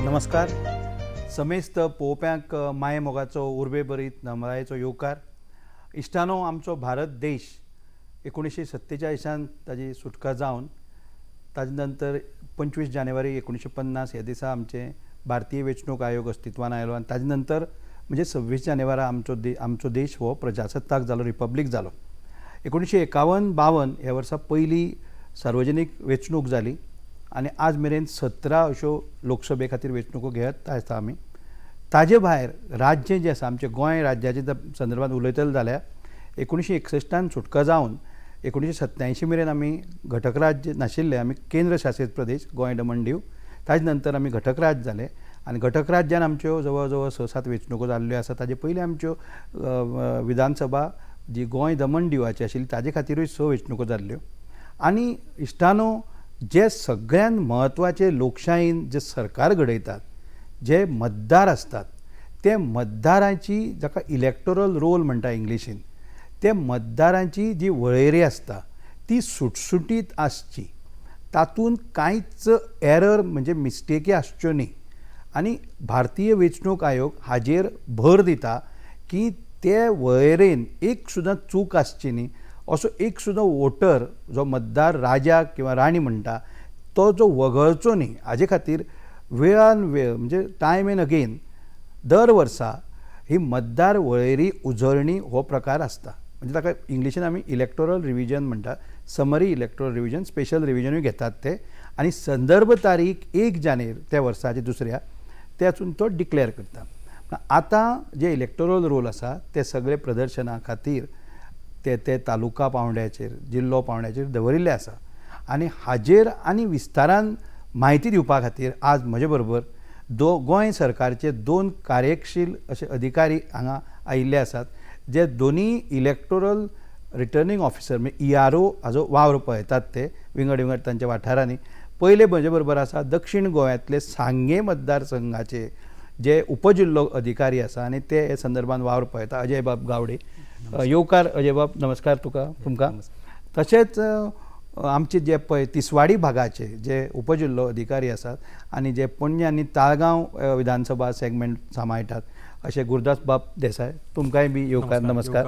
नमस्कार. समेस्त पळोवप्यांक माये मोगाचो उर्बे बरीत नमरायेचो येवकार. इश्टानो, आमचो भारत देश 1947 ताजी सुटका जावन ताजे नंतर 25 जानेवारी 1950 ह्या दिसा आमचे भारतीय वेंचणूक आयोग अस्तित्वान आयलो आनी ताजे नंतर म्हणजे 26 जानेवारी आमचो देश हो प्रजासत्ताक जालो, रिपब्लीक जालो. 1951-52 ह्या वर्सा पयली सार्वजनीक वेंचणूक जाली आनी आज मेरेन 17 अश्यो लोकसभे खातीर वेंचणुको घेत आसा आमी. ताजे भायर राज्य जे आसा आमचे गोंय राज्याच्या संदर्भात उलयतले जाल्यार 1961 सुटका जावन 1987 मेरेन आमी घटक राज्य नाशिल्ले, आमी केंद्र शासीत प्रदेश गोंय दमण दीव. ताजे नंतर आमी घटक राज्य जाले आनी घटक राज्यान आमच्यो जवळ जवळ 6-7 वेंचणुको जाल्ल्यो आसा. ताजे पयलीं आमच्यो विधानसभा जी गोंय दमण दिवाची आशिल्ली ताजे खातीरूय 6 वेंचणुको जाल्ल्यो. आनी इश्टानो, जे सगळ्यान म्हत्वाचे लोकशायेन जे सरकार घडयतात, जे मतदार असतात, ते मतदारांची जाका इलेक्टोरल रोल म्हणटा इंग्लिशीन, ते मतदारांची जी वळेरी आसता ती सुटसुटीत आसची, तातूंत कांयच एरर म्हणजे मिस्टेकी आसच्यो न्ही. आनी भारतीय वेंचणूक आयोग हाजेर भर दिता की ते वळेरेन एक सुद्दां चूक आसची न्ही. असो एक सुद्दां वोटर जो मतदार राजा किंवा राणी म्हणटा तो जो वगळचो न्ही, हाजे खातीर वेळान वेळ म्हणजे टायम एंड अगेन दर वर्सा ही मतदार वळेरी उजळणी हो प्रकार आसता. म्हणजे ताका इंग्लिशीन आमी इलेक्टोरल रिविजन म्हणटा, समरी इलेक्टोरल रिविजन, स्पेशल रिविजनूय घेतात ते. आनी संदर्भ तारीख 1 जानेर त्या वर्साच्या दुसऱ्या त्यातून तो डिक्लेअर करता. आतां जे इलेक्टोरल रोल आसा ते सगळे प्रदर्शना खातीर ते तालुका पावंड्याचेर, जिल्लो पावंड्याचेर दवरिल्ले आसा. आनी हाजेर आनी विस्तारान म्हायती दिवपा खातीर आज म्हजे बरोबर गोंय सरकारचे 2 कार्यशील असे अधिकारी हांगा आयिल्ले आसात, जे दोनी इलेक्टोरल रिटर्निंग ऑफिसर म्हणजे ERO हाजो वावर पळयतात. ते विंगड विंगड तांच्या वाठारांनी. पयले म्हजे बरोबर आसा दक्षिण गोंयांतले सांगे मतदारसंघाचे जे उपजिल्लो अधिकारी आसा आनी ते हे संदर्भात वावर पळयता, अजय बाब गावडे. येवकार अजय बाब, नमस्कार तुमकां. तशेंच आमचे जे पळय तिसवाडी भागाचे जे उपजिल्लो अधिकारी आसात आनी जे पणजी आनी ताळगांव विधानसभा सेगमेंट सांबाळटात अशे गुरदास बाब देसाय, तुमकांय बी येवकार, नमस्कार.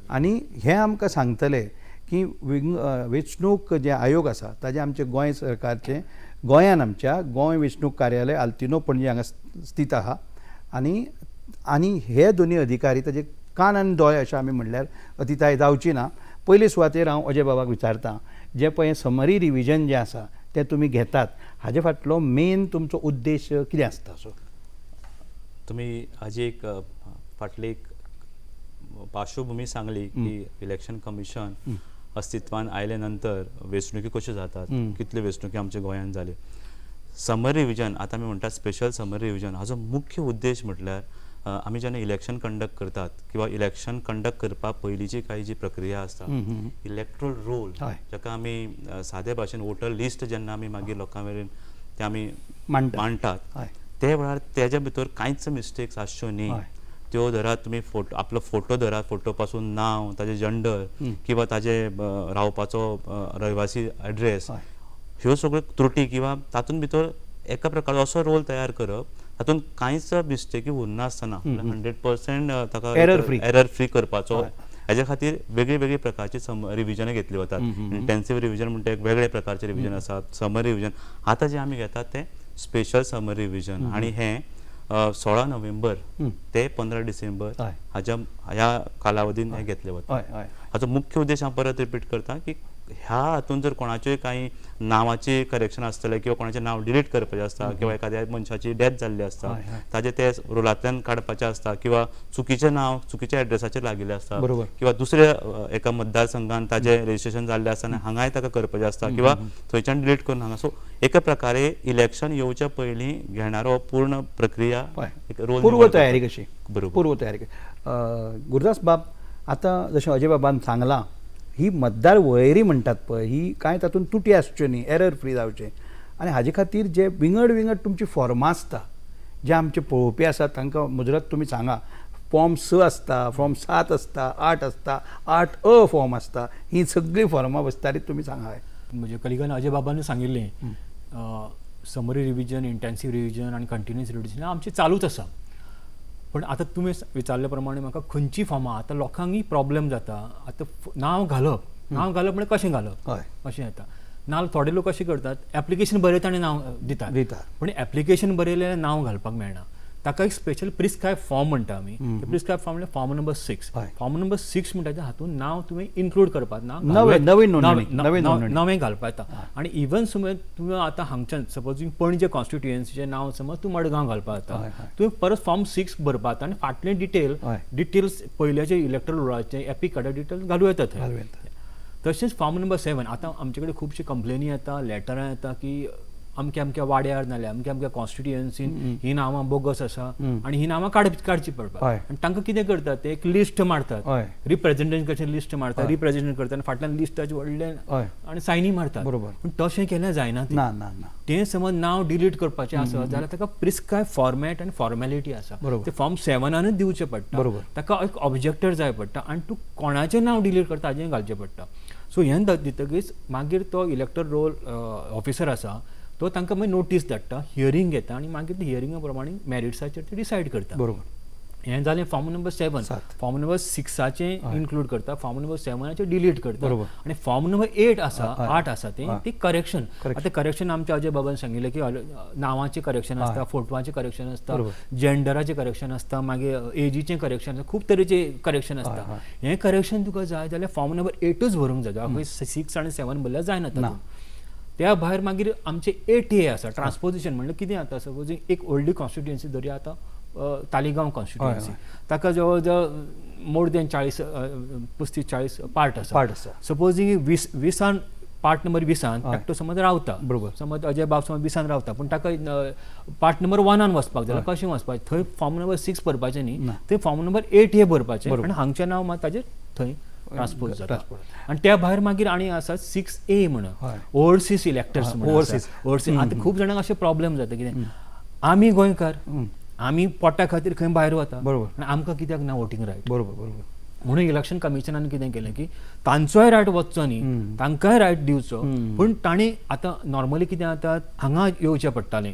आनी हे आमकां सांगतले की वेंचणूक जे आयोग आसा ताजे आमचे गोंय सरकारचे गोंयान आमच्या गोंय वेंचणूक कार्यालय आल्तिनो पणजी हांगा स्थित आहा. आनी हे दोनी अधिकारी ताजे कान आनी दोळे अशें आमी म्हणल्यार अतिताय जावची ना. पयले सुवातेर हांव अजय बाबाक विचारतां, जे पळय समरी रिविजन जे आसा ते तुमी घेतात, हाजे फाटलो मेन तुमचो उद्देश कितें आसता? असो तुमी हाजी एक फाटली एक पार्श्वभूमी सांगली की इलेक्शन कमिशन अस्तित्वान आयले नंतर वेंचणुकी कश्यो जातात, कितल्यो वेंचणुकी आमच्या गोंयांत जाल्यो. समर रिविजन, आतां आमी म्हणटात स्पेशल समर रिविजन, हाजो मुख्य उद्देश म्हटल्यार आमी जेन्ना इलेक्शन कंडक्ट करतात किंवा इलेक्शन कंडक्ट करपा पयलींची काही जी प्रक्रिया आसता, इलेक्टोरल रोल जाका आमी सादे भाशेन वोटर लिस्ट जेन्ना आमी मागीर लोकां मेरेन ते आमी मांडटात, ते वेळार तेज्या भितर कांयच मिस्टेक्स आसच्यो न्ही. त्यो धरात, तुमी आपलो फोटो धरात, फोटो पासून नांव, ताजे जेंडर किंवा ताजे रावपाचो रहिवासी एड्रेस, ह्यो सगळ्यो त्रुटी किंवा तातूंत भितर एका प्रकारचो असो रोल तयार करप तातूंत कांयच मिस्टेकी उरनासतना 100% ताका एरर फ्री करपाचो. हेज्या खातीर वेगळी वेगळी प्रकारची रिविजनां घेतली वतात. इंटेन्सिव्ह रिविजन म्हणटा एक वेगळे प्रकारचे रिविजन आसात, समर रिविजन. आतां जे आमी घेतात ते स्पेशल समर रिविजन, आनी हे 16 नोव्हेंबर ते 15 डिसेंबर ह्या कालावधीन हे घेतले वतात. हाचो मुख्य उद्देश हांव परत रिपीट करता की ह्या हातून जर कोणाचेय काही नावाचे करेक्शन आसतले किंवा कोणाचें नाव डिलीट करपाचें आसता किंवा एखाद्या मनशाची डेथ जाल्ली आसता, ताजे ते रोलांतल्यान काडपाचें आसता किंवा चुकीचें नाव चुकीच्या एड्रेसाचेर लागिल्लें आसता किंवा दुसऱ्या एका मतदारसंघान ताजें रजिस्ट्रेशन जाल्लें आसता आनी हांगाय ताका करपाचें आसता किंवा थंयच्यान डिलीट करून हांगा. सो एका प्रकारे इलेक्शन येवच्या पयलीं घेणारो पूर्ण प्रक्रिया, पूर्व तयारी कशी, पूर्व तयारी. गुरदास बाब, आतां जशें अजय बाबान सांगलां, ही मतदार वळेरी म्हणटात पळय, ही कांय तातूंत तुटी आसच्यो न्ही, एरर फ्री जावचें. आनी हाजे खातीर जे विंगड विंगड तुमची फॉर्मां आसता, जे आमचे पळोवपी आसात तांकां मुजरत तुमी सांगा फॉर्म 6 आसता, फॉर्म 7 आसता, 8 आसता, 8A फॉर्म आसता, ही सगळी फॉर्मां विस्तारीत तुमी सांगाय. म्हणजे कलिगान अजय बाबांनी सांगिल्लें समरी रिव्हिजन, इंटेन्सिव्ह रिव्हिजन आणि कंटिन्युअस रिव्हिजन आमची चालूच आसा. पण आता तुम्ही विचारल्या प्रमाणे म्हाका खंयची फॉर्मां आता लोकांकय प्रॉब्लेम जाता. आता नांव घालप म्हणजे कशें घालप हय अशें येता. नाल थोडे लोक अशें करतात एप्लिकेशन बरयता आनी नांव दितात. पण एप्लिकेशन बरयलें नांव घालपाक मेळना. ताका एक स्पेशल प्रिस्क्रायब फॉर्म म्हणटा आमी. प्रिस्क्रायब फॉर्म म्हणजे फॉर्म नंबर 6. फॉर्म नंबर 6 म्हणटा हातून नांव तुमी इन्क्लूड करपाक नवें घालपाक येता. आनी इवन समज तुमी आतां हांगच्यान सपोजींग पणजे कॉन्स्टिट्युएन्सीचें नांव समज तूं मडगांव घालपाक येता, तुमी परत फॉर्म 6 भरपाक येता आनी फाटले डिटेल्स पयल्याचे इलेक्ट्रल रोलाचे एपिक कार्डा डिटेल्स घालूं येता थंय. तशेंच फॉर्म नंबर 7 आतां आमचे कडेन खुबशे कंप्लेनी येता, लेटरां येता की अमक्या अमक्या वाड्यार नाल्यार अमक्या अमक्या कॉन्स्टिट्युएन्सीन ही नांवां बोगस आसा आनी ही नांवां काडची पडपाक. आनी तांकां कितें करतात ते एक लिस्ट मारतात, रिप्रेझेंटेशनाची लिस्ट मारतात, रिप्रेझेंट करतात आनी फाटल्यान लिस्टाचे व्हडले आनी सायनी मारतात. पण तशें केलें जायना. तें समज नांव डिलीट करपाचें आसत जाल्यार ताका प्रिस्क्रायब फॉर्मॅट आनी फॉर्मेलिटी आसा, ते फॉर्म 7 दिवचें पडटा. ताका एक ऑब्जेक्टर जाय पडटा आनी तूं कोणाचें नांव डिलीट करता हाजें घालचें पडटा. सो हें दितकीच मागीर तो इलेक्टोरल रोल ऑफिसर आसा तो तांकां मागीर नोटीस धाडटा, हियरींग घेता आनी मागीर ते हियरिंगा प्रमाणे मॅरिट्साचेर ते डिसायड करता. हें जालें form number 7. Form number 6 include करता, फॉर्म नंबर 7 डिलीट करता. आनी फॉर्म नंबर 8 आसा ते करेक्शन. आतां करेक्शन आमच्या अजय बाबान सांगिल्लें की नांवाचें करेक्शन आसता, फोटवाचें करेक्शन आसता, जेंडराचें करेक्शन आसता, मागीर एजीचें करेक्शन आसता, खूब तरेचें करेक्शन आसता. हें करेक्शन तुका जाय जाल्यार फॉर्म नंबर 8 भरूंक जाय. 6 आनी 7 भरल्यार जायना तातूंत. त्या भायर मागीर आमचे 8A आसा ट्रान्सपोजिशन. म्हणल्यार कितें जाता सपोजींग एक व्हडली कॉन्स्टिट्युएन्सी धरी आतां तालिगांव कॉन्स्टिट्युएन्सी, ताका जवळ जवळ मोर देन 35-40 पार्ट आसा. सपोजींग 20 पार्ट नंबर 20 एकटो समज रावता, समज अजय बाब समज 20 रावता, पूण ताका पार्ट नंबर 1 वचपाक जाल्यार कशें वचपाचें, थंय फॉर्म नंबर 6 भरपाचें न्ही, थंय फॉर्म नंबर 8A भरपाचें आनी हांगचें नांव मात ताजेर थंय ट्रान्सपोज जाता. आनी त्या भायर मागीर आनी आसा 6A म्हणून ओव्हरसीज इलेक्टर्स म्हणून. आतां खूब जाणांक अशे प्रॉब्लेम जाता कितें, आमी गोंयकार, आमी पोटा खातीर खंय भायर वता आनी आमकां कित्याक ना वोटींग रायट. म्हणून इलेक्शन कमिशनान कितें केलें की तांचोय रायट वचचो न्ही, तांकांय रायट दिवचो. पूण तांणी आतां नॉर्मली कितें जाता हांगा येवचें पडटालें,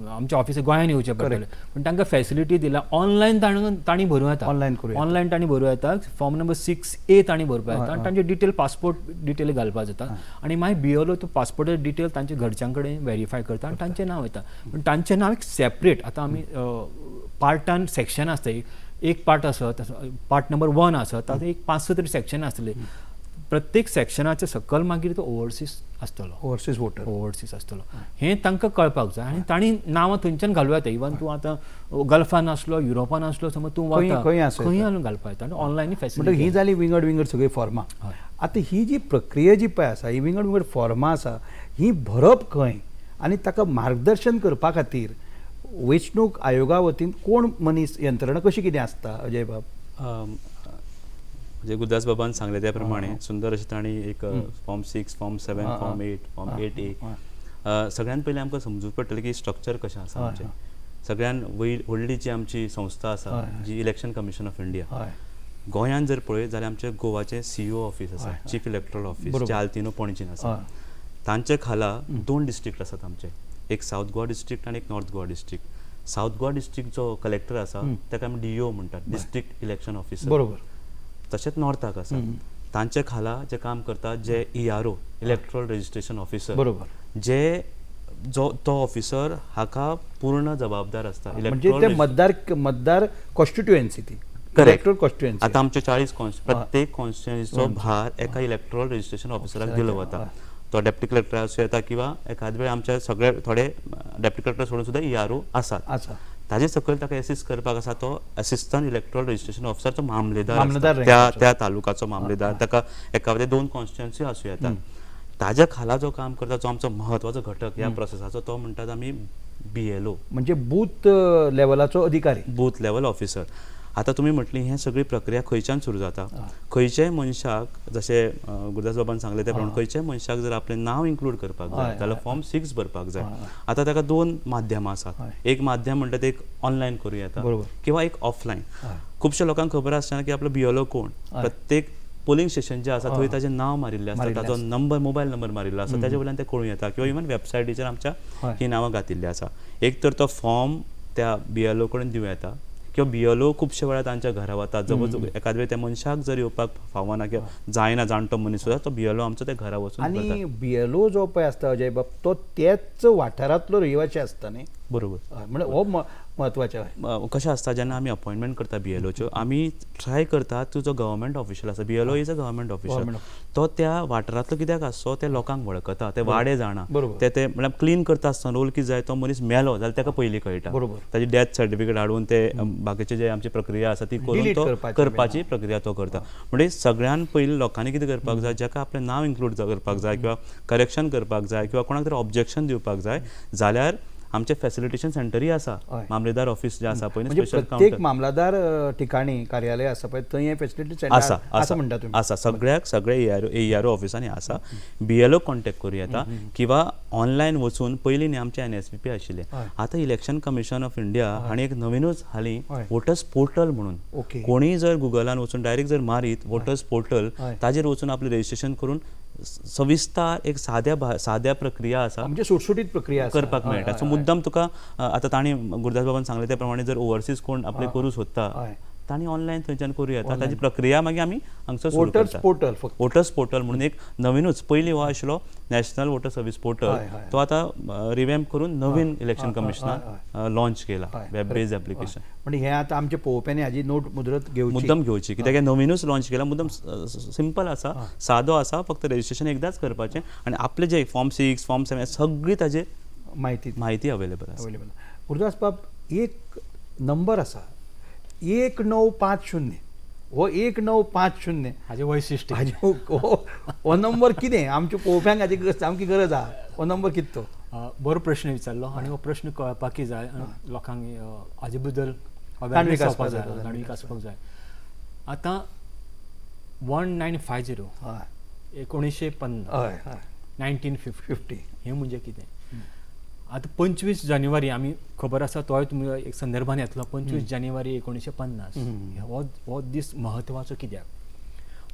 आमच्या ऑफिसाक गोंयान येवचें पडटालें, पूण तांकां फॅसिलिटी दिला ऑनलायन तांणी भरूं येता. ऑनलायन तांणी भरूं येता. फॉर्म नंबर 6A तांणी भरपाक येता आनी तांचे डिटेल पासपोर्ट डिटेल घालपाक जाता. आनी मागीर BLO तो पासपोर्ट डिटेल तांच्या घरच्यां कडेन व्हेरीफाय करता आनी तांचें नांव येता. पूण तांचें नांव एक सेपरेट. आतां आमी पार्टान सेक्शन आसता, एक पार्ट आसत, पार्ट नंबर 1 आसत, तातूंत एक 5-6 तरी सेक्शन आसतले. प्रत्येक सेक्शनाचे सकल मागीर तो ओव्हरसीज आसतलो. हें तांकां कळपाक जाय आनी तांणी नांवां थंयच्यान घालूं येता. इवन तूं आतां गल्फान आसलो, युरोपान आसलो, समज तूं वता खंय घालपाक येता. आनी ऑनलायन फॅसिलिटी ही जाली विंगड सगळी फॉर्मां. आतां ही जी प्रक्रिया जी पळय आसा, ही विंगड फॉर्मां आसा, ही भरप खंय आनी ताका मार्गदर्शन करपा खातीर वेंचणूक आयोगा वतीन कोण मनीस यंत्रणा कशी कितें आसता अजय बाब? म्हणजे गुरदास बाबान सांगले त्या प्रमाणे सुंदर अशें तांणी एक form 6, form 7, form 8, form 8A सगळ्यान पयलीं आमकां समजूंक पडटलें की स्ट्रक्चर कशें आसा आमचें. सगळ्यान व्हडली जी आमची संस्था आसा जी इलेक्शन कमिशन ऑफ इंडिया, गोंयांत जर पळयत जाल्यार आमचें गोवाचें CEO ऑफीस आसा, चीफ इलेक्टोरल ऑफीस जे आल्तिनो पणजीन आसा. तांचे खाला 2 डिस्ट्रिक्ट आसात आमचे, एक सावथ गोवा डिस्ट्रिक्ट आनी एक north Goa district. South Goa district जो कलेक्टर आसा ताका आमी DO म्हणटात, डिस्ट्रिक्ट इलेक्शन ऑफिसर. तशेंच नॉर्थाक आसा, तांचे खाला जे काम करतात जे ERO इलेक्ट्रल रजिस्ट्रेशन ऑफिसर, जे तो ऑफिसर हाका पूर्ण जबाबदार आसता. म्हणजे ते मतदार कॉन्स्टिट्युएन्सी ती आतां आमचे 40 प्रत्येक कॉन्स्टिट्युएन्सीचो भार एका इलेक्ट्रल रजिस्ट्रेशन ऑफिसराक दिलो वता. तो डेप्टी कलेक्टर आसूं येता किंवा एखाद वेळ आमचे सगळे थोडे डेप्टी कलेक्टर सोडून सुद्दां ERO आसात. ताजे सकयल ताका एसिस्ट करपाक आसा तो असिस्टंट इलेक्ट्रल रजिस्ट्रेशन ऑफिसरचो मामलेदार, त्या तालुकाचो मामलेदार. ताका एका 2 कॉन्स्टिट्युएन्सी आसूं येतात. ताज्या खाला जो काम करता जो आमचो म्हत्वाचो घटक ह्या प्रोसेसाचो तो म्हणटात आमी BLO, म्हणजे बूथ लेवलाचो अधिकारी, बूथ लेवल ऑफिसर. आता तुम्ही म्हटली ही सगळी प्रक्रिया खंयच्यान सुरू जाता. खंयच्याय मनशाक जशे गुरुदास बाबान सांगले त्या प्रमाणे खंयच्याय मनशाक जर आपलें नांव इन्क्लूड करपाक जाय जाल्यार फॉर्म 6 भरपाक जाय. आता ताका 2 माध्यमां आसात. एक माध्यम म्हणटा ते एक ऑनलायन करूं येता किंवा एक ऑफलायन. खुबशे लोकांक खबर आसना की आपलो BLO कोण. प्रत्येक पोलिंग स्टेशन जे आसा थंय ताजें नांव मारिल्लें आसता, ताजो नंबर मोबायल नंबर मारिल्लो आसा, ताजे वयल्यान तें कळूं येता किंवा इवन वेबसायटीचेर आमच्या ही नांवां घातिल्लीं आसा. एक तर तो फॉर्म त्या BLO कडेन दिवं येता किंवा BLO खुबशे वेळार तांच्या घरा वता. जवळ एखाद वेळ त्या मनशाक जर येवपाक फावना किंवा जायना जाणटो मनीस सुद्दां तो BLO आमचो त्या घरा वचून आणि BLO जो पळय आसता अजय बाब तो त्याच वाठारांतलो रहिवासी आसता न्ही. बरोबर. म्हणजे हो महत्वाचें. कशें आसता जेन्ना आमी अपॉयंटमेंट करता BLOच्यो आमी ट्राय करता तो जो गव्हर्मेंट ऑफिशियल आसा. BLO is a government official. तो त्या वाठारांतलो कित्याक आसचो ते लोकांक वळखता, ते वाडे जाणा, ते म्हणजे क्लीन करता आसतना रोल कितें जाय तो मनीस मेलो जाल्यार ताका पयलीं कळटा. ताची डेथ सर्टिफिकेट हाडून ते बाकीचे जे आमची प्रक्रिया आसा ती करून तो करपाची प्रक्रिया तो करता. म्हणजे सगळ्यान पयलीं लोकांनी कितें करपाक जाय, जाका आपलें नांव इन्क्लूड करपाक जाय किंवा करेक्शन करपाक जाय किंवा कोणाक तरी ऑब्जेक्शन दिवपाक जाय जाल्यार आमचे फॅसिलिटेशन सेंटरूय आसा. मामलेदार ऑफिस जे आसा पळय स्पेशल प्रत्येक मामलादार ठिकाणी कार्यालय आसा पळय थंय हे फॅसिलिटी सेंटर आसा म्हणटा तुमी. आसा सगळे ARO ऑफिसांनी आसा. BLO कॉन्टॅक्ट करूं येता किंवा ऑनलायन वचून पयलीं न्ही आमचे NSPP आशिल्ले. आतां इलेक्शन कमिशन ऑफ इंडिया हांणी एक नवीनूच हालीं वोटर्स पोर्टल म्हणून कोणीय जर गुगलान वचून डायरेक्ट जर मारीत वोटर्स पोर्टल ताजेर वचून आपलें रजिस्ट्रेशन करून सविस्तार एक साद्या प्रक्रिया आसा म्हणजे सुटसुटीत प्रक्रिया करपाक मेळटा. सो मुद्दाम तुका आतां तांणी गुरुदास बाबान सांगले त्या प्रमाणे जर ओवरसीज कोण आपले करूं सोदता तांणी ऑनलायन थंयच्यान करूं येता. ताची प्रक्रिया मागीर आमी हांगसर सुरू करता. वोटर्स पोर्टल म्हणून एक नवीनूच पयलीं हो आशिल्लो नॅशनल वोटर सर्वीस पोर्टल. तो आतां रिवॅम्प करून नवीन इलेक्शन कमिशनान लॉन्च केला वेब बेस्ड एप्लिकेशन. म्हणजे हे आतां आमच्या पळोवप्यांनी हाजी नोट मुद्दम घेवची कित्याक नवीनूच लॉन्च केला. मुद्दम सिंपल आसा, सादो आसा, फक्त रजिस्ट्रेशन एकदांच करपाचें आनी आपले जे फॉर्म 6 फॉर्म 7 सगळी ताजेर माहिती अवेलेबल आसा. गुरुदास बाब एक नंबर आसा 1950 हो 1950 हाजें वैशिश्ट्य हो नंबर कितें आमच्या पळोवप्यांक हाजी सामकी गरज आहा. हो नंबर कितें तो? बरो प्रश्न विचारलो आनी हो प्रश्न कळपाकय जाय लोकांक हाजे बद्दल अवेरनेस जावपाक जाय. आतां 1950 1950 1950 हें म्हणजे कितें? आतां 25 जानेवारी आमी खबर आसा तोय तुमी एक संदर्भान येतलो. 25 जानेवारी 1950 हो दीस म्हत्वाचो कित्याक?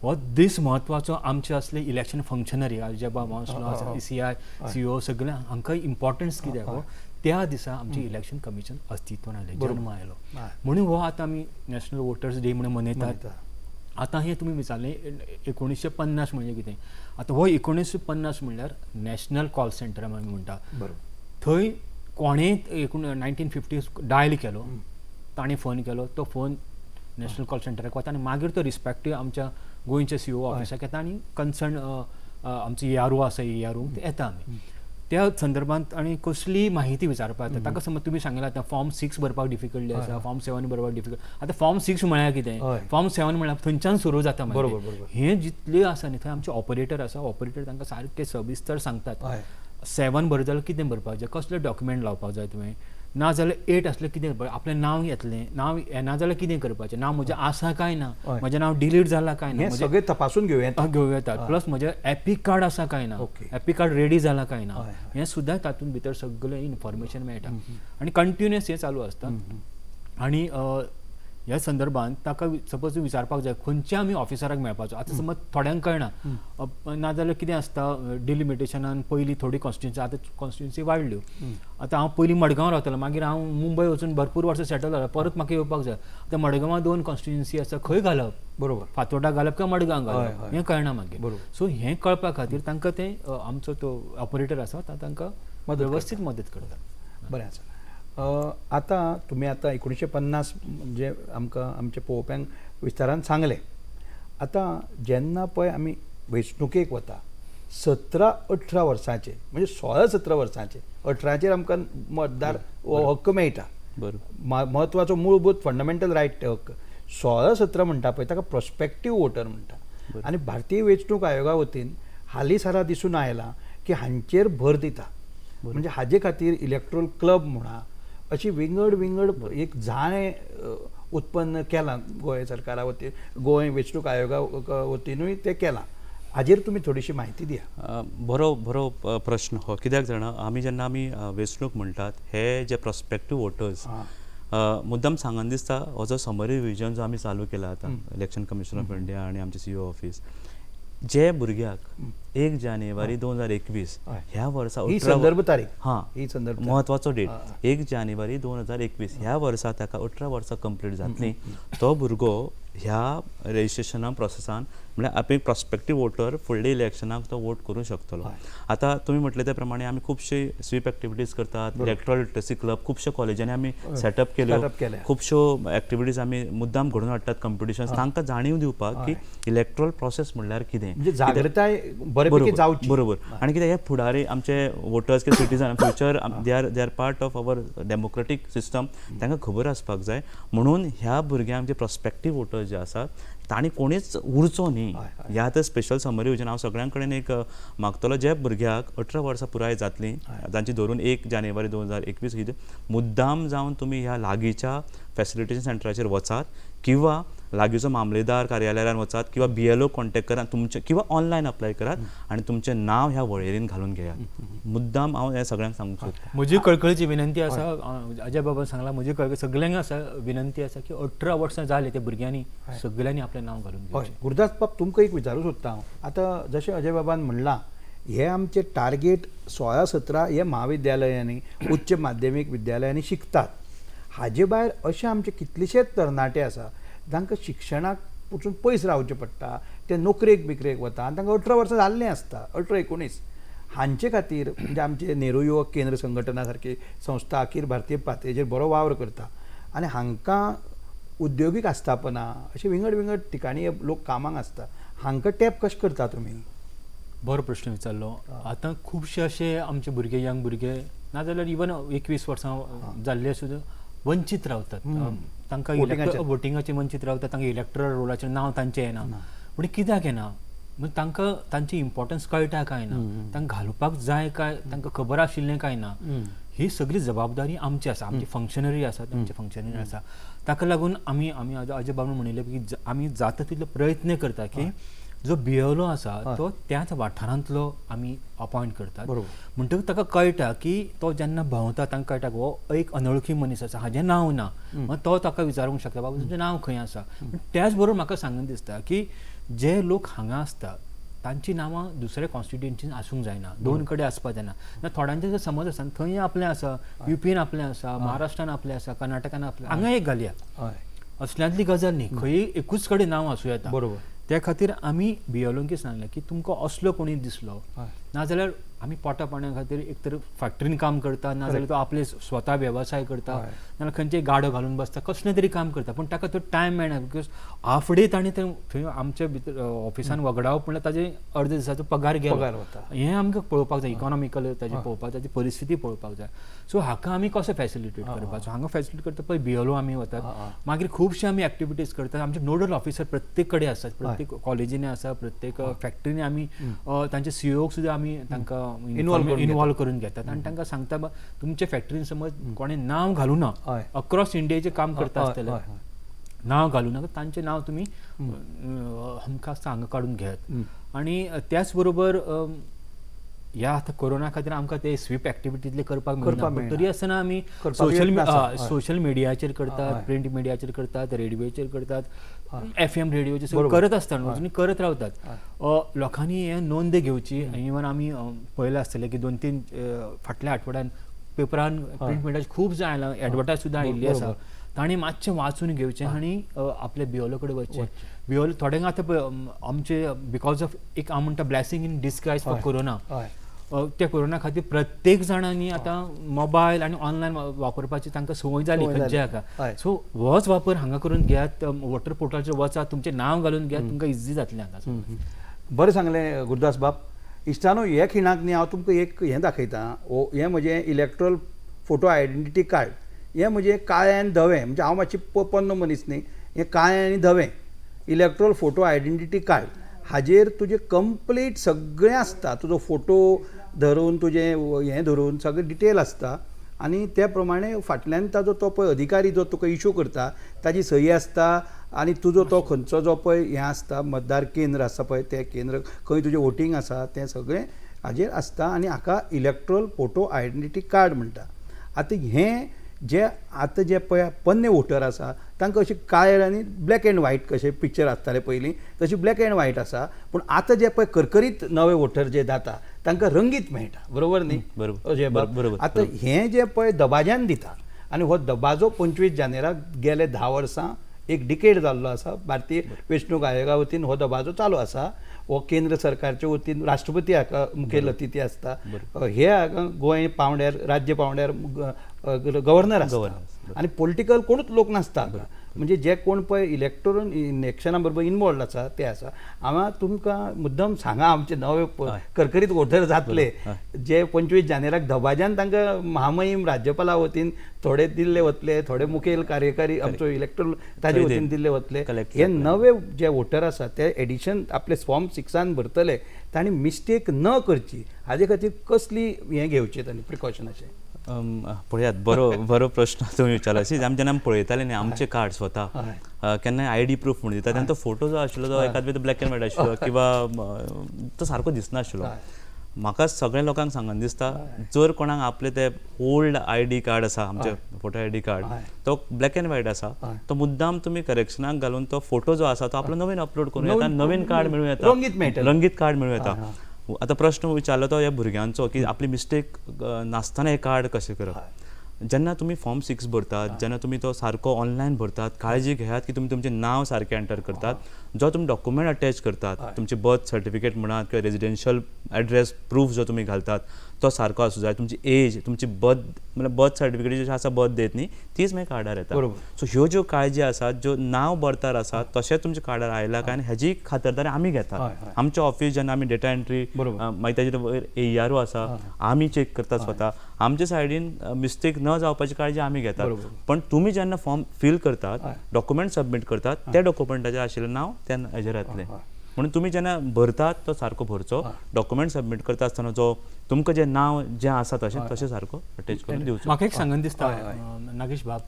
हो दीस म्हत्वाचो आमचे असले इलेक्शन फंक्शनरी अल्जेबा माउन्सिल ECI CO सगळे हांकां इम्पॉर्टन्स कित्याक हो त्या दिसा आमचे इलेक्शन कमिशन अस्तित्वान आयलें, जल्म आयलो म्हणून हो आतां आमी नॅशनल वोटर्स डे म्हणून मनयतात. आतां हें तुमी विचारलें 1950 म्हणजे कितें? आतां हो 1950 म्हणल्यार नॅशनल कॉल सेंटर आमी म्हणटा. थंय कोणेंय 1950 डायल केलो, ताणें फोन केलो, तो फोन नॅशनल कॉल सेंटराक वता आनी मागीर तो रिस्पेक्टीव आमच्या गोंयच्या CO ऑफिसाक येता आनी कन्सर्न आमचो ARO आसा ARO येता आमी त्या संदर्भांत आनी कसलीय माहिती विचारपाक येता. ताका समज तुमी सांगला आतां फॉर्म 6 भरपाक डिफिकल्टी आसा, फॉर्म 7 भरपाक डिफिकल्ट. आतां फॉर्म 6 म्हळ्यार कितें, फॉर्म 7 म्हळ्यार थंयच्यान सुरू जाता. हें जितलें आसा न्ही थंय आमचे ऑपरेटर आसा, ऑपरेटर तांकां सारकें सविस्तर सांगतात. 7 भर जाल्यार कितें भरपाक जाय, कसले डॉक्युमेंट लावपाक जाय तुवें, ना जाल्यार 8 असलें कितें आपलें नांव येतलें, नांव येना जाल्यार कितें करपाचें, नांव म्हजें आसा काय ना, म्हजें नांव डिलीट जालां काय ना, सगळें तपासून घेवं येतात. प्लस म्हजें एपिक कार्ड आसा काय ना, एपिक कार्ड रेडी जालां काय ना, हें सुद्दां तातूंत भितर सगळें इन्फॉर्मेशन मेळटा आनी कंटिन्युअस हें चालू आसता. आनी ह्या संदर्भांत ताका सपोज विचारपाक जाय खंयच्या आमी ऑफिसराक मेळपाचो. आतां समज थोड्यांक कळना, नाजाल्यार कितें आसता डिलिमिटेशनान पयलीं थोडी कॉन्स्टिट्युन्सी आतां कॉन्स्टिट्युन्सी वाडल्यो. आतां हांव पयलीं मडगांव रावतालो, मागीर हांव मुंबय वचून भरपूर वर्सां सेटल जालो, परत म्हाका येवपाक जाय. आतां मडगांवां 2 कॉन्स्टिट्युन्सी आसा, खंय घालप, बरोबर फातोर्डा घालप काय मडगांव घालप हें कळना मागीर. सो हें कळपा खातीर तांकां तें आमचो तो ऑपरेटर आसा तांकां वेवस्थीत मदत करता. बरें आसा. आतां तुमी आतां 1950 म्हणजे आमकां आमच्या पळोवप्यांक विस्तारान सांगलें. आतां जेन्ना पळय आमी वेंचणुकेक वता 17-18 वर्सांचे म्हणजे 16-17 वर्सांचे 18चेर आमकां मतदार हक्क मेळटा. म्हत्वाचो मूलभूत फंडमेंटल रायट हक्क. 16-17 म्हणटा पळय ताका प्रॉस्पेक्टीव वोटर म्हणटा. आनी भारतीय वेंचणूक आयोगा वतीन हालीं सारा दिसून आयलां की हांचेर भर दिता. म्हणजे हाजे खातीर इलेक्ट्रोल क्लब म्हणा अशी विंगड एक जाणें उत्पन्न केलां गोंय सरकारा वतीन गोंय वेंचणूक आयोगा वतीनूय तें केलां हाजेर तुमी थोडीशी म्हायती दिया. बरो प्रश्न हो. कित्याक जाणा आमी जेन्ना वेंचणूक म्हणटात हे जे प्रॉस्पेक्टीव वोटर्स मुद्दाम सांगन दिसता हो जो समरी रिव्हिजन जो आमी चालू केला आतां इलेक्शन कमिशन ऑफ इंडिया आनी आमचे सीओ ऑफिस जे भुरग्याक 1 जानेवारी 2021 ह्या वर्सा ही संदर्भ तारीख हां महत्वाचो डेट 1 जानेवारी 2021 ह्या वर्सा ताका 18 वर्सां कंप्लीट जातली तो भुरगो ह्या रेजिस्ट्रेशना प्रोसेसान म्हळ्यार आपली प्रॉस्पेक्टीव वोटर फुडल्या इलेक्शनाक तो वोट करूंक शकतलो. आतां तुमी म्हटले त्या प्रमाणे आमी खुबशे स्वीप एक्टिविटीज करतात, इलेक्ट्रॉल लिटरसी क्लब खुबश्या कॉलेजांनी आमी सेटअप केल्यो, खुबश्यो एक्टिविटीज आमी मुद्दाम घडोवन हाडटात, कॉम्पिटिशन्स तांकां जाणीव दिवपाक की इलेक्ट्रॉल प्रोसेस म्हणल्यार कितें, जागृताय बरेपैकी जावची. बरोबर. आनी कितें हे फुडारी आमचे वोटर्स किंवा citizen future they are part of our democratic system तांकां खबर आसपाक जाय म्हणून ह्या भुरग्यांक जे प्रॉस्पेक्टीव वोटर्स जे आसात तांणी कोणीच उरचो न्ही. ह्या तर स्पेशल समरी योजना हांव सगळ्यां कडेन एक मागतलो जे भुरग्याक 18 वर्सां पुराय जातलीं तांची धरून 1 जानेवारी 2021 मुद्दाम जावन तुमी ह्या लागींच्या फॅसिलिटेशन सेंटराचेर वचात किंवा लागींचो मामलेदार कार्यालयान वचात किंवा BLO कॉन्टॅक्ट करात तुमचे किंवा ऑनलायन अप्लाय करात आनी तुमचें नांव ह्या वळेरीन घालून घेयात. मुद्दाम हांव हे सगळ्यांक सांगूंक सोदतां. म्हजी कळकळीची विनंती आसा, अजय बाबा सांगला, म्हजी सगळ्यांक आसा विनंती आसा की 18 वर्सां जाली त्या भुरग्यांनी सगळ्यांनी आपलें नांव घालून घेवचें. गुरुदास बाब तुमकां एक विचारूंक सोदता हांव. आतां जशें अजय बाबान म्हणलां हे आमचे टार्गेट 16-17 हे महाविद्यालयांनी उच्च माध्यमीक विद्यालयांनी शिकतात. हाजे भायर अशे आमचे कितलेशेच तरणाटे आसा तांकां शिक्षणाक वचून पयस रावचें पडटा, ते नोकरेक बिकरेक वता आनी तांकां 18 वर्सां जाल्लीं आसता, 18-19. हांचे खातीर म्हणजे आमचे नेहरू युवक केंद्र संघटना सारकी संस्था अखील भारतीय पातळीचेर बरो वावर करता आनी हांकां उद्योगीक आस्थापना अशे विंगड विंगड ठिकाणी लोक कामाक आसता, हांकां टॅप कशें करता तुमी? बरो प्रश्न विचारलो. आतां खुबशे अशे आमचे भुरगे यंग भुरगे नाजाल्यार इवन 21 वर्सां जाल्ले सुद्दां वंचीत रावतात. तांकां वोटिंगाचेर वंचीत रावतात, तांकां इलेक्टरल रोलाचेर नांव तांचें येना. पूण कित्याक येना म्हणजे तांकां तांची इम्पॉर्टन्स कळटा काय ना, तांकां घालपाक जाय काय तांकां खबर आशिल्लें काय ना, ही सगळी जबाबदारी आमची आसा. आमची फंक्शनरी आसात, आमचे फंक्शनरी आसा. ताका लागून आमी अजय बाबा म्हणिल्लें की आमी जाता तितले प्रयत्न करता की जो BLO आसा तो त्याच वाठारांतलो आमी अपॉयंट करतात. म्हणटकच ताका कळटा की तो जेन्ना भोंवता तांकां कळटा हो एक अनवळखी मनीस आसा, हाजें नांव ना, मग तो ताका विचारूंक शकता बाबा तुजें नांव खंय आसा. त्याच बरोबर म्हाका सांगून दिसता की जे लोक हांगा आसता तांची नांवां दुसऱ्या कॉन्स्टिट्युएन्सीन आसूंक जायना, दोन कडेन आसपाक जायना. थोड्यांचे जर समज आसा थंय आपलें आसा, UPन आपलें आसा, महाराष्ट्रान आपलें आसा, कर्नाटकान आपलें, हांगा एक घालया. असल्यांतली गजाल न्ही, खंय एकूच कडेन नांव आसूं येता. बरोबर. त्या खातीर आमी BLOंकी सांगलें की तुमकां असलो कोणी दिसलो नाजाल्यार आमी पोटा पाण्या खातीर एक तर फॅक्टरीन काम करता, नाजाल्यार तो आपले स्वता वेवसाय करता, नाजाल्यार खंयचेय गाडो घालून बसता, कसलें तरी काम करता, पूण ताका तो टायम मेळना. बिकॉज हाफ डे ताणें थंय आमच्या भितर ऑफिसान वगडावप म्हणल्यार ताजे अर्दे दिसाचो पगार गेलो. हें आमकां पळोवपाक जाय, इकॉनॉमिकल ताजें पळोवपाक जाय, परिस्थिती पळोवपाक जाय. सो हाका आमी कसो फॅसिलिटेट करपाचो, हांगा फॅसिलिटेट करता पळय BLO आमी वतात. मागीर खुबशे आमी एक्टिविटीज करतात. आमचे नोडल ऑफिसर प्रत्येक कडेन आसतात, प्रत्येक कॉलेजींनी आसा, प्रत्येक फॅक्टरीनी आमी तांचे CEOक सुद्दां आमी तांकां इनवॉल्व करून घेतात आनी तांकां सांगता तुमच्या फॅक्टरीन समज कोणें नांव घालूं ना, अक्रॉस इंडियाचें काम करता आसतलें, नांव घालूं नाका, तांचें नांव तुमी आमकां हांगा काडून घेयात. आनी त्याच बरोबर ह्या आतां कोरोना खातीर आमकां ते स्वीप एक्टिविटीजले करपाक मेळना, तरी आसतना आमी सोशल मिडियाचेर करतात, प्रिंट मिडियाचेर करतात, रेडिओचेर करतात, FM रेडिओचेर सगळें करत आसतात, अजुनी करत रावतात. लोकांनी हे नोंद घेवची. इवन आमी पळयलें आसतलें की 2-3 फाटल्या आठवड्यान पेपरान प्रिंट मिडियाचेर खूब जाय आयलां, एडवर्टायज सुद्दां आयिल्ली आसा. तांणी मातशें वाचून घेवचें आनी आपल्या BLO कडेन वचचें. BLO थोड्यांक आतां आमचे बिकॉज ऑफ एक हांव म्हणटा ब्लेसिंग इन डिस्गायज फॉर कोरोना, त्या कोरोना खातीर प्रत्येक जाणांनी आतां मोबायल आनी ऑनलायन वापरपाची तांकां संवय जाली खंयचे हाका. सो होच वापर हांगा करून घेयात, वॉटर पोर्टलाचेर वचात, तुमचें नांव घालून घेयात, तुमकां इजी जातलें हांगा. बरें सांगलें गुरुदास बाब. इश्टानो हे खिणाक न्ही हांव तुमकां एक हें दाखयतां. हें म्हजें इलेक्ट्रल फोटो आयडेंटिटी कार्ड. हें म्हजें काळें आनी धवें, म्हणजे हांव मातशी पोन्नो मनीस न्ही, हें काळें आनी धवें इलेक्ट्रल फोटो आयडेंटिटी कार्ड. हाजेर तुजें कंप्लीट सगळें आसता, तुजो फोटो धरून तुजें हें धरून सगळें डिटेल आसता आनी त्या प्रमाणे फाटल्यान ताजो तो पळय अधिकारी जो तुका इश्यू करता ताजी सही आसता आनी तुजो तो खंयचो जो पळय हें आसता मतदार केंद्र आसा पळय तें केंद्र खंय तुजें वोटींग आसा तें सगळें हाजेर आसता आनी हाका इलेक्ट्रल फोटो आयडेंटिटी कार्ड म्हणटा. आतां हें जे आतां जे पळय पन्ने वोटर आसा तांकां अशें काळे आनी ब्लॅक एंड व्हायट कशें पिक्चर आसताले पयलीं तशी ब्लॅक एंड व्हायट आसा. पूण आतां जे पळय करकरीत नवे वोटर जे जाता तांकां रंगीत मेळटा, बरोबर न्ही? बरोबर. अशें बरोबर. आतां हें जे पळय दबाज्यान दिता आनी हो दबाजो 25 जानेराक गेले 10 वर्सां एक डिकेड जाल्लो आसा. भारतीय वेंचणूक आयोगा वतीन हो दबाजो चालू आसा. हो केंद्र सरकारच्या वतीन राष्ट्रपती हाका मुखेल अतिथी आसता. हे हाका गोंय पावंड्यार राज्य पावंड्यार गव्हर्नर आसता आनी पॉलिटिकल कोणूच लोक नासता हाका. म्हणजे जे कोण पळय इलेक्शना बरोबर इनवॉल्ड आसा ते आसा. हांव तुमकां मुद्दम सांगा आमचे नवे करकरीत वोटर जातले जे 25 जानेराक दबाज्यान तांकां महामहीम राज्यपाला वतीन थोडे दिल्ले वतले, थोडे मुखेल कार्यकारी आमचो इलेक्टोरल ताजे वतीन दिल्ले वतले. हे नवे जे वोटर आसा ते एडिशन आपले फॉर्म 6 भरतले तांणी मिस्टेक न करची हाजे खातीर कसली हें घेवचें तांणी प्रिकॉशन अशें. पळयात बरो प्रश्न तुमी विचारला. जेन्ना आमी पळयताले न्ही आमचे कार्ड स्वता केन्नाय आयडी प्रूफ म्हणून दिता तेन्ना तो फोटो जो आशिल्लो तो एकाद वेळ ब्लॅक एंड व्हायट आशिल्लो किंवा तो सारको दिसनाशिल्लो. म्हाका सगळ्या लोकांक सांगन दिसता जर कोणाक आपले ते ओल्ड आयडी कार्ड आसा आमचे फोटो आयडी कार्ड तो ब्लॅक एंड व्हायट आसा तो मुद्दाम तुमी करेक्शनाक घालून तो फोटो जो आसा तो आपलो नवीन अपलोड करूं येता, नवीन कार्ड मेळूं येता, रंगीत कार्ड मेळूं येता. आता प्रश्न विचारलो तो ह्या भुरग्यांचो की आपली मिस्टेक नासतना हे कार्ड कशें करप. जेन्ना तुमी फॉर्म 6 भरतात, जेन्ना तुमी तो सारको ऑनलायन भरतात, काळजी घेयात की तुमी तुमचें नांव सारकें एंटर करतात. जो तुमी डॉक्युमेंट अटॅच करतात तुमचे बर्थ सर्टिफिकेट म्हणा किंवा रेजिडेन्शियल एड्रेस प्रूफ जो तुमी घालतात तो सारको आसूं जाय. तुमची एज, तुमची बर्थ सर्टिफिकेट जी आसा बर्थ डेट न्ही तीच मागीर कार्डार येता. सो ह्यो ज्यो काळजी आसात ज्यो नांव बर्थार आसात तशेंच तुमच्या कार्डार आयला काय आनी हेजी खातरदारी आमी घेतात. आमचे ऑफिस जेन्ना आमी डेटा एंट्री मागीर ताजेर वयर AERO आसा आमी चेक करतात स्वता. आमचे सायडीन मिस्टेक न जावपाची काळजी आमी घेतात. पण तुमी जेन्ना फॉर्म फिल करतात डॉक्युमेंट सबमीट करतात त्या डॉक्युमेंटाचेर आशिल्लें नांव तेन्ना हेजेर येतलें. म्हणून तुमी जेन्ना भरतात तो सारको भरचो, डॉक्युमेंट सबमीट करता आसतना जो तुमकां जें नांव जें आसा तशें सारको अटॅच करून दिवचो. म्हाका एक सांगन दिसता नागेश बाब,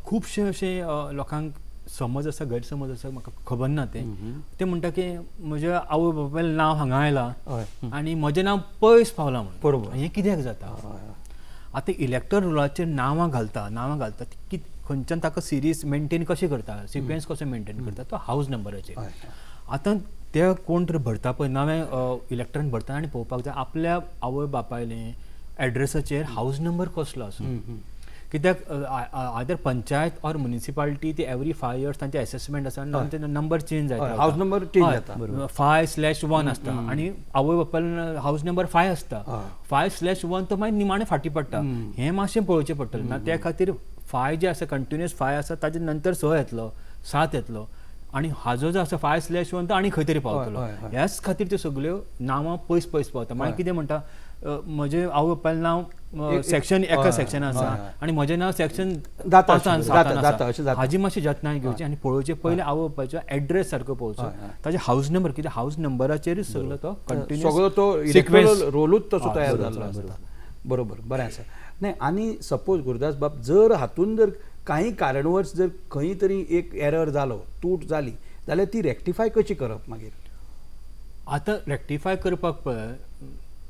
खुबशे अशे लोकांक समज आसा गैरसमज आसा म्हाका खबर ना ते म्हणटा की म्हज्या आवय बापायलें नांव हांगा आयलां आनी म्हजें नांव पयस पावलां म्हणून. बरोबर. हें कित्याक जाता? आतां इलेक्टर रोलाचेर नांवां घालता की खंयच्यान ताका सिरीज मेंटेन कशें करता, सिक्वेन्स कसो मेंटेन करता तो हावज नंबराचेर. आतां ते कोण तरी भरता पळय नवें इलेक्टरान भरता आनी पळोवपाक जाय आपल्या आवय बापायलें एड्रेसाचेर हावज नंबर कसलो आसूं. कित्याक आयदर पंचायत ऑर म्युनिसिपालिटी ती एवरी 5 years तांचे असेसमेंट आसा आनी नंबर चेंज जाता, हावज नंबर चेंज जाता. 5/1 आसता आनी आवय बापायन हावज नंबर 5 आसता. 5/1 तो मागीर निमाणें फाटी पडटा. हें मातशें पळोवचें पडटलें ना. त्या खातीर 5 जे आसा कंटिन्युअस 5 आसा ताजे नंतर 6 येतलो, 7 येतलो आनी हाजो जो आसा 5/1 तो आनी खंय तरी पावतलो. ह्याच खातीर त्यो सगळ्यो नांवां पयस पावता. मागीर कितें म्हणटा म्हजें आवय बापायलें नांव सेक्शन एका सेक्शन आसा आनी म्हजें नांव सेक्शन जाता. हाजी मातशी जतनाय घेवची आनी पळोवचें पयलीं आवय बापायचो एड्रेस सारको पळोवचो, ताजे हावज नंबर कित्याक हावज नंबराचेरूच सगळो तो कंटिन्युअस सगळो तो इलेक्ट्रल रोलूच तसो तयार जाल्लो आसता. बरोबर, बरें आसा. न्ही आनी सपोज गुरुदास बाब जर हातून जर काही कारणवश जर खंय तरी एक एरर जालो, तूट जाली जाल्यार ती रेक्टिफाय कशी करप मागीर? आतां रेक्टिफाय करपाक पळय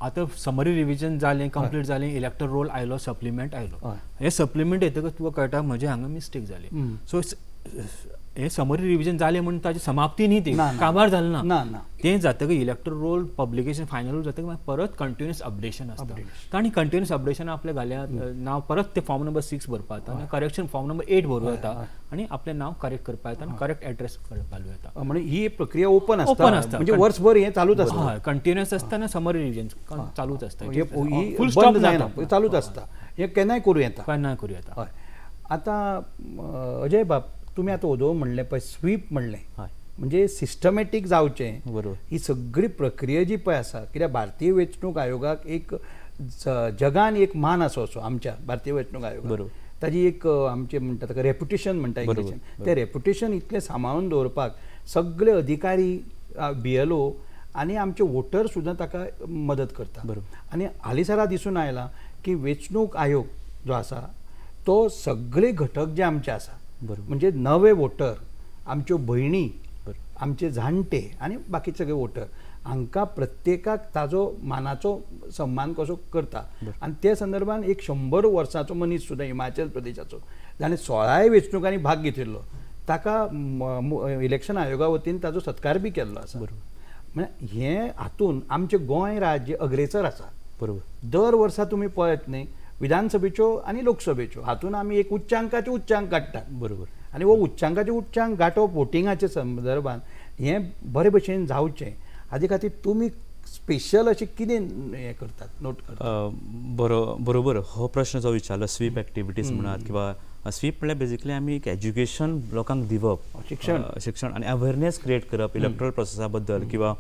आतां समरी रिविजन जालें, कंप्लीट जालें, इलेक्टर रोल आयलो, सप्लिमेंट आयलो. हे सप्लिमेंट येतकच तुका कळटा म्हजें हांगा मिस्टेक जाली. सो हे समरी रिविजन जालें म्हणून ताची समाप्ती न्ही ती, काबार जालें ना. तें जातकीर इलेक्टर रोल पब्लिकेशन फायनल जातकीर मागीर परत कंटिन्युअस अपडेशन आसता आनी कंटिन्युअस अपडेशन आपलें घाल्यात नांव परत ते फॉर्म नंबर 6 भरपा येता आनी करेक्शन फॉर्म नंबर 8 भरूं येता आनी आपलें नांव करेक्ट करपा येता आनी करेक्ट एड्रेस घालूं येता. म्हणजे ही प्रक्रिया ओपन आसता म्हणजे वर्सभर हें चालूच आसता. हय, कंटिन्युअस आसता आनी समरी रिविजन चालूच आसता. फुल स्टॉप जायना, चालूच आसता. हें केन्नाय करूं येता. केन्नाय करूं येता. हय. आतां अजय बाब तुमी आतां ओदो म्हणलें पळय स्वीप म्हणलें म्हणजे सिस्टमॅटीक जावचें. बरोबर. ही सगळी प्रक्रिया जी पळय आसा कित्याक भारतीय वेंचणूक आयोगाक एक जगान एक मान आसा असो आमच्या भारतीय वेंचणूक आयोगाक. बरोबर. ताजी एक आमचें म्हणटा ताका रेप्युटेशन म्हणटा इंग्लिशीन. तें रेप्युटेशन इतलें सांबाळून दवरपाक सगळे अधिकारी BLO आनी आमचे वोटर सुद्दां ताका मदत करता. बरोबर. आनी हालींसरा दिसून आयलां की वेंचणूक आयोग जो आसा तो सगळे घटक जे आमचे आसा बरोबर. म्हणजे नवे वोटर, आमच्यो भयणी, बरोबर. आमचे जाणटे आनी बाकी सगळे वोटर हांकां प्रत्येकाक ताजो मानाचो सन्मान कसो करता. आनी ते संदर्भान एक 100 वर्सांचो मनीस सुद्दां हिमाचल प्रदेशाचो जाणें 16 वेंचणुकांनी भाग घेतिल्लो ताका इलेक्शन आयोगा वतीन ताजो सत्कार बी केल्लो आसा. म्हणजे हे हातून आमचें गोंय राज्य अग्रेसर आसा. बरोबर. दर वर्सा तुमी पळयत न्ही विधानसभेच्यो आनी लोकसभेच्यो हातून आमी एक उच्चांकाचे उच्चांक काडटात. बरोबर. आनी हो उच्चांकाचे उच्चांक गांठप वोटिंगाच्या संदर्भान हें बरे भशेन जावचें हाजे खातीर तुमी स्पेशल अशें कितें हें करतात, नोट करतात? बरोबर. हो प्रश्न जो विचारलो स्वीप एक्टिविटीज म्हणा किंवा स्वीप म्हणल्यार बेजिकली आमी एक एज्युकेशन लोकांक दिवप, शिक्षण आनी अवेरनेस क्रिएट करप इलेक्ट्रल प्रोसेसा बद्दल किंवा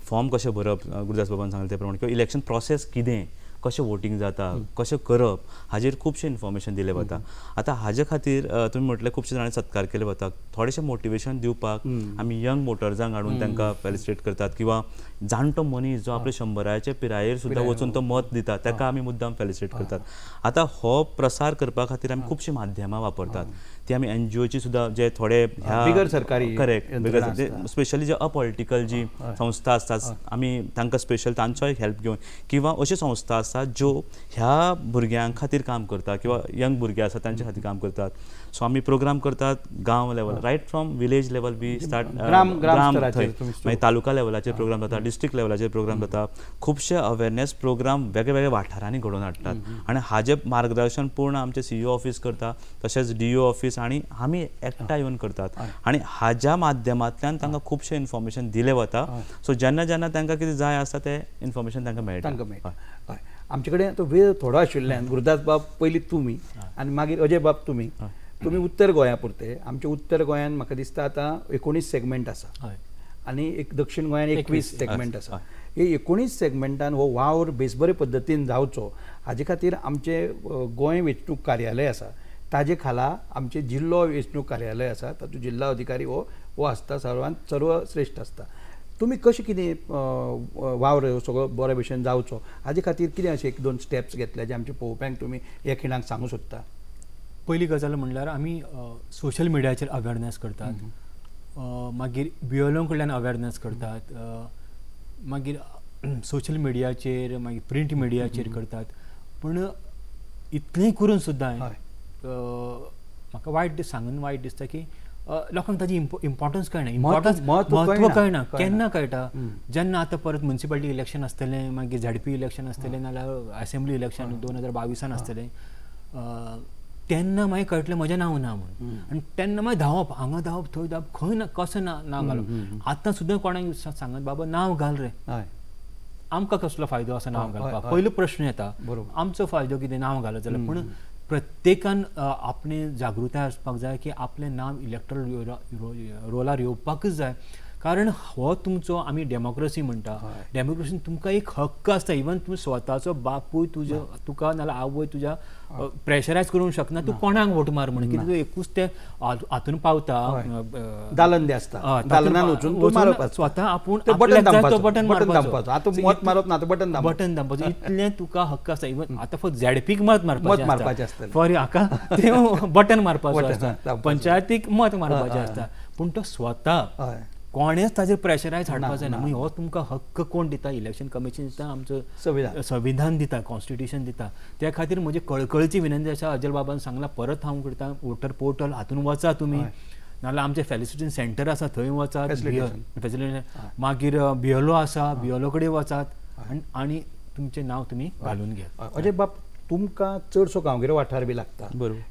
फॉर्म कशें भरप, गुरुदास बाबान सांगलें ते प्रमाणे, किंवा इलेक्शन प्रोसेस कितें, कशें वोटींग जाता, कशें करप हाजेर खुबशें इन्फॉर्मेशन दिलें वता. आतां हाजे खातीर तुमी म्हटलें खुबशे जाणांनी सत्कार केले वता. थोडेशें मोटिवेशन दिवपाक आमी यंग वोटर्सांक हाडून तांकां फेलिसिटेट करतात किंवा जाणटो मनीस जो आपल्या 100च्या पिरायेर सुद्दां वचून तो मत दिता ताका आमी मुद्दाम फेलिसिटेट करतात. आतां हो प्रसार करपा खातीर आमी खुबशीं माध्यमां वापरतात. ती आमी NGOची सुद्दां जे थोडे बिगर सरकारी करेक्ट स्पेशली जे अपॉलिटिकल जी संस्था आसतात आमी तांकां स्पेशल तांचोय हेल्प घेवन किंवा अश्यो संस्था आसात ज्यो ह्या भुरग्यां खातीर काम करतात किंवा यंग भुरगे आसात तांचे खातीर काम करतात. सो आमी प्रोग्राम करतात गांव level, right from village level be start, मागीर तालुका लेवलाचेर प्रोग्राम जाता, डिस्ट्रिक्ट लेवलाचेर प्रोग्राम जाता. खुबशे अवेरनेस प्रोग्राम वेगळे वेगळे वाठारांनी घडोवन हाडटात आनी हाजें मार्गदर्शन पूर्ण आमचे CEO ऑफिस करता, तशेंच DO ऑफिस आनी आमी एकठांय येवन करतात. आनी हाज्या माध्यमांतल्यान तांकां खुबशें इन्फॉर्मेशन दिलें वता. सो जेन्ना जेन्ना तांकां कितें जाय आसता तें इन्फॉर्मेशन तांकां मेळटा. हय, आमचे कडेन तो वेळ थोडो आशिल्ल्यान गुरुदास बाब पयलीं तुमी आनी मागीर अजय बाब तुमी उत्तर गोंया पुरते. आमच्या उत्तर गोंयान म्हाका दिसता आतां 19 सेगमेंट आसा आनी एक दक्षिण गोंयान 21 सेगमेंट आसा. हे 19 सेगमेंटान हो वावर बेसबरे पद्दतीन जावचो हाजे खातीर आमचे गोंय वेंचणूक कार्यालय आसा, ताजे खाला आमचे जिल्लो वेंचणूक कार्यालय आसा, तातूंत जिल्लो अधिकारी हो आसता, सर्वश्रेश्ठ आसता. तुमी कशें कितें वावर सगळो बरे भशेन जावचो हाजे खातीर कितें अशें 1-2 स्टेप्स घेतले जे आमच्या पळोवप्यांक तुमी ह्या खिणाक सांगूं सोदता? पहिली गजाल म्हणल्यार आमी सोशल मिडियाचेर अवेरनेस करतात, मागीर BLO कडल्यान अवेरनेस करतात, मागीर सोशल मिडियाचेर मागीर प्रिंट मिडियाचेर करतात. पूण इतलें करून सुद्दां म्हाका वायट दिसता की लोकांक ताजी इम्पॉर्टन्स कळना, म्हत्व कळना. केन्ना कळटा जेन्ना आतां परत म्युनिसिपालिटी इलेक्शन आसतलें, मागीर ZP इलेक्शन आसतलें, नाजाल्यार असेंब्ली इलेक्शन 2022 आसतलें, तेन्ना मागीर कळटलें म्हजें नांव ना म्हणून. आनी तेन्ना मागीर धांवप, हांगा धांवप, थंय धांवप, खंय ना कशें नांव घालप. आतां सुद्दां कोणाक सांगत बाबा नांव घाल रे, आमकां कसलो फायदो आसा नांव घालपाक? पयलो प्रश्न येता, आमचो फायदो कितें नांव घालत जाल्यार? पूण प्रत्येकान आपली जागृताय आसपाक जाय की आपलें नांव इलेक्टोरल रोलार येवपाकच जाय. कारण हो तुमचो आमी डेमोक्रेसी म्हणटा, डेमोक्रेसीन तुमकां एक हक्क आसता. इवन तुमी स्वताचो बापूय तुका नाल्यार आवय तुज्या प्रेशरायज करूंक शकना तूं कोणाक वोट मार म्हणून, कित्याक तूं एकूच ते हातून पावता, दालन आसता, दालनान वचून तूं मारपाचो, स्वता आपूण बटन दामपाचो. आतां मत मारप ना, बटन दामपाचो, इतलें तुका हक्क आसता. इवन आतां फक्त ZPक मत मारपाचें आसता, फॉर हाका तें बटन मारपाचो आसता, पंचायतीक मत मारपाचें आसता. पूण तो स्वता कोणेच ताजेर प्रेशरायज हाडपाक जायना. म्हणजे हो तुमकां हक्क कोण दिता? इलेक्शन कमिशन दिता, आमचो संविधान दिता, कॉन्स्टिट्यूशन दिता. त्या खातीर म्हजी कळकळीची विनंती आसा, अजय बाबान सांगला परत हांव करता, वोटर पोर्टल हातून वचा तुमी, नाल्यार आमचें फेलिसिटेशन सेंटर आसा थंय वचात, फेसिलिटेशन. मागीर BLO आसा, BLO कडेन वचात आनी तुमचें नांव तुमी घालून घेयात. अजय बाब, तुमकां चडसो गांवगिरो वाठार बी लागता.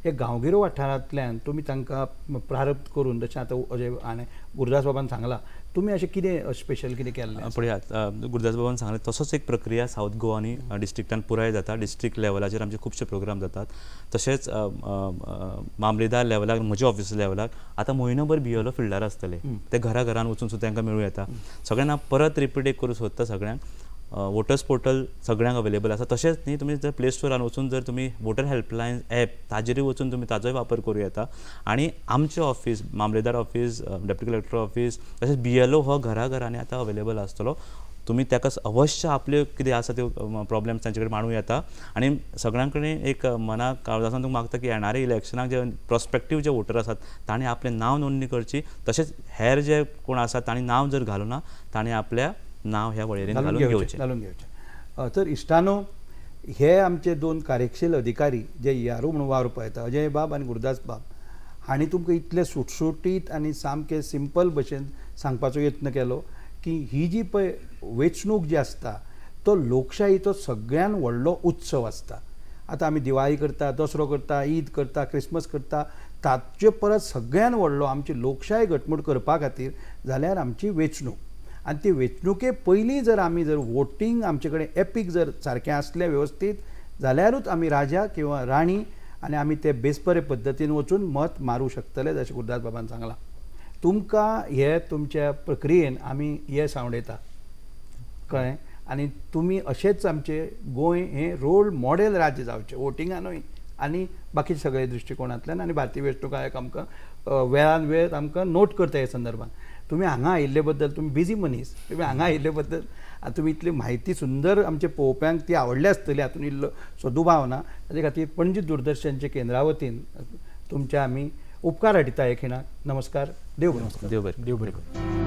हे गांवगिरो वाठारांतल्यान तुमी तांकां प्रारब्ध करून, जशें आतां अजय आनी गुरुदास बाबान सांगलां, तुमी अशें कितें स्पेशल कितें केल्लें? पळयात, गुरुदास बाबान सांगलें तसोच एक प्रक्रिया सावथ गोवा आनी डिस्ट्रिक्टान पुराय जाता. डिस्ट्रिक्ट लेवलाचेर आमचे खुबशे प्रोग्राम जातात. तशेंच मामलेदार लेवलाक, म्हज्या ऑफिस लेवलाक आतां म्हयनोभर BLO फिल्डार आसतले, ते घरा घरान वचून सुद्दां तांकां मेळूं येता. सगळ्यांना परत रिपीट एक करूं सोदता सगळ्यांक, वोटर्स पोर्टल सगळ्यांक अवेलेबल आसा. तशेंच न्ही तुमी जर प्ले स्टोरान वचून जर तुमी वोटर हेल्पलायन ॲप ताजेरूय वचून तुमी ताजोय वापर करूं येता. आनी आमचें ऑफिस, मामलेदार ऑफिस, डेप्युटी कलेक्टर ऑफिस, तशेंच BLO हो घरा घरांनी आतां अवेलेबल आसतलो. तुमी ताका अवश्य आपल्यो कितें आसा त्यो प्रॉब्लेम्स तांचे कडेन मांडूं येता आनी सगळ्यां कडेन एक मनाक काळजासान तुमकां मागता की येणाऱ्या इलेक्शनाक जे प्रॉस्पेक्टीव जे वोटर आसात तांणी आपलें नांव नोंदणी करची, तशेंच हेर जे कोण आसात तांणी नांव जर घालूं ना तांणी आपल्या नांव ह्या वळेरेंत घालून घेवचें. घालून घेवचें. तर इश्टानो, हे आमचे दोन कार्यशील अधिकारी जे यारू म्हणून वावर पळयता, अजय बाब आनी गुरुदास बाब, हांणी तुमकां इतले सुटसुटीत आनी सामके सिंपल भशेन सांगपाचो यत्न केलो की ही जी पळय वेंचणूक जी आसता तो लोकशाहीचो सगळ्यान व्हडलो उत्सव आसता. आतां आमी दिवाळी करता, दसरो करता, ईद करता, क्रिसमस करता, ताचे परस सगळ्यान व्हडलो आमची लोकशाय घटमूट करपा खातीर जाल्यार आमची वेंचणूक. आनी ती वेंचणुके पयलीं जर आमी जर वोटींग आमचे कडेन एपीक जर सारकें आसलें वेवस्थीत जाल्यारूच आमी राजा किंवा राणी आनी आमी ते बेसबरे पद्दतीन वचून मत मारूं शकतले, जशें गुरुदास बाबान सांगलां. तुमकां हे तुमच्या प्रक्रियेन आमी हे सांवडयता, कळ्ळें. आनी तुमी अशेंच आमचे गोंय हें रोल मॉडेल राज्य जावचें वोटिंगानूय आनी बाकी सगळे दृश्टिकोनांतल्यान. आनी भारतीय वेंचणूक आयोग आमकां वेळान वेळ आमकां नोट करता हे संदर्भात. तुमी हांगा आयिल्ले बद्दल, तुमी बिजी मनीस, तुमी हांगा आयिल्ले बद्दल, तुमी इतली म्हायती सुंदर आमचे पळोवप्यांक ती आवडली आसतली, हातून इल्लो सदुभाव ना. ताचे खातीर पणजी दूरदर्शनचे केंद्रा वतीन तुमचे आमी उपकार हाडिता हे खिणाक. नमस्कार, देव बरें. देव बरें. देव बरें करूं.